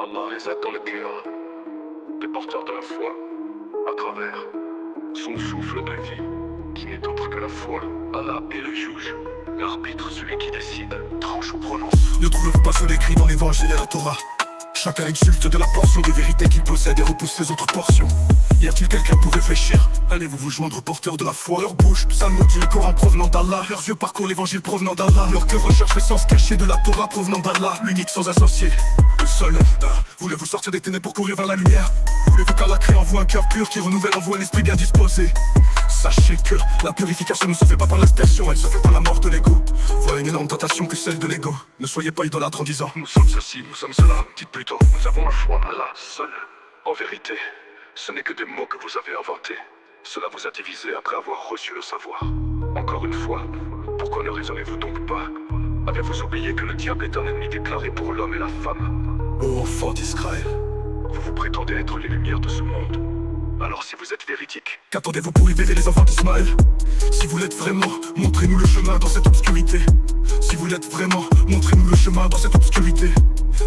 Allah réside dans le cœur des porteurs de la foi, à travers son souffle de vie, qui n'est autre que la foi. Allah est le juge, l'arbitre, celui qui décide, tranche ou prononce. Ne trouvez-vous pas cela écrit dans l'évangile et la Torah? Chacun exulte de la portion de vérité qu'il possède et repousse les autres portions. Y a-t-il quelqu'un pour réfléchir? Allez-vous vous joindre aux porteurs de la foi? Leur bouche psalmodie le Coran provenant d'Allah. Leurs yeux parcourent l'évangile provenant d'Allah. Leur cœur recherche le sens caché de la Torah provenant d'Allah. L'unique sans associé, le seul. Voulez-vous sortir des ténèbres pour courir vers la lumière? Voulez-vous qu'Allah crée en vous un cœur pur qui renouvelle en vous un esprit bien disposé? Sachez que la purification ne se fait pas par l'aspersion, elle se fait par la mort de l'ego. Voilà une énorme tentation que celle de l'ego. Ne soyez pas idolâtres en disant nous sommes ceci, nous sommes cela. Dites plutôt, nous avons la foi, Allah seul. En vérité, ce n'est que des mots que vous avez inventés. Cela vous a divisé après avoir reçu le savoir. Encore une fois, pourquoi ne raisonnez-vous donc pas? Avez-vous oublié que le diable est un ennemi déclaré pour l'homme et la femme? ô enfants d'Israël, Vous prétendez être les lumières de ce monde. Alors si vous êtes véridique, qu'attendez-vous pour libérer les enfants d'Ismaël? Si vous l'êtes vraiment, montrez-nous le chemin dans cette obscurité. Si vous l'êtes vraiment, montrez-nous le chemin dans cette obscurité.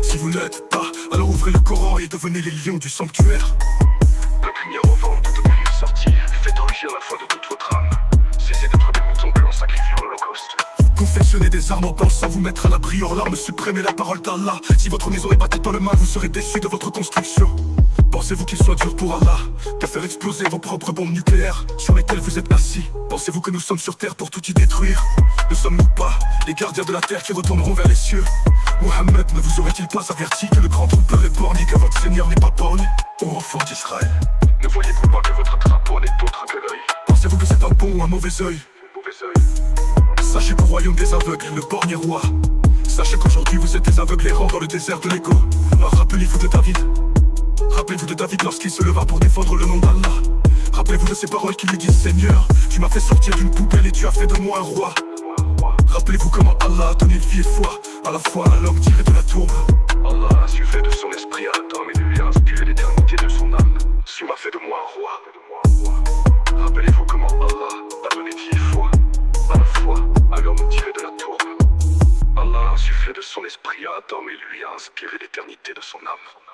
Si vous n'êtes pas, alors ouvrez le Coran et devenez les lions du sanctuaire. de lumière au vent, de lumière sortie, faites rugir la foi de toute votre âme. Cessez d'être des moutons blancs sacrifiés à l'Holocauste. Confectionnez des armes en pensant vous mettre à l'abri hors l'arme suprême et la parole d'Allah. Si votre maison est bâtie par le mal, vous serez déçus de votre construction. Pensez-vous qu'il soit dur pour Allah de faire exploser vos propres bombes nucléaires sur lesquelles vous êtes assis? Pensez-vous que nous sommes sur terre pour tout y détruire? Ne sommes-nous pas les gardiens de la terre qui retourneront vers les cieux? Mohammed ne vous aurait-il pas averti que le grand trompeur est borné, que votre Seigneur n'est pas borné? Ô enfants d'Israël, Ne voyez-vous pas que votre drapeau n'est autre que l'œil? pensez-vous que c'est un bon ou un mauvais œil? Mauvais œil. Sachez qu'au royaume des aveugles, le borgne est roi. Sachez qu'aujourd'hui vous êtes des aveugles errants dans le désert de l'ego. Alors rappelez-vous de David. Rappelez-vous de David lorsqu'il se leva pour défendre le nom d'Allah. Rappelez-vous de ces paroles qui lui disent: Seigneur, tu m'as fait sortir d'une poubelle et tu as fait de moi un roi. Rappelez-vous comment Allah a donné vie et foi à la fois à l'homme tiré de la tourbe. Allah a sufflé de son esprit à Adam et lui a inspiré l'éternité de son âme. Tu m'as fait de moi un roi. Rappelez-vous comment Allah a donné vie et foi à la fois à l'homme tiré de la tourbe. Allah a insufflé de son esprit à Adam et lui a inspiré l'éternité de son âme.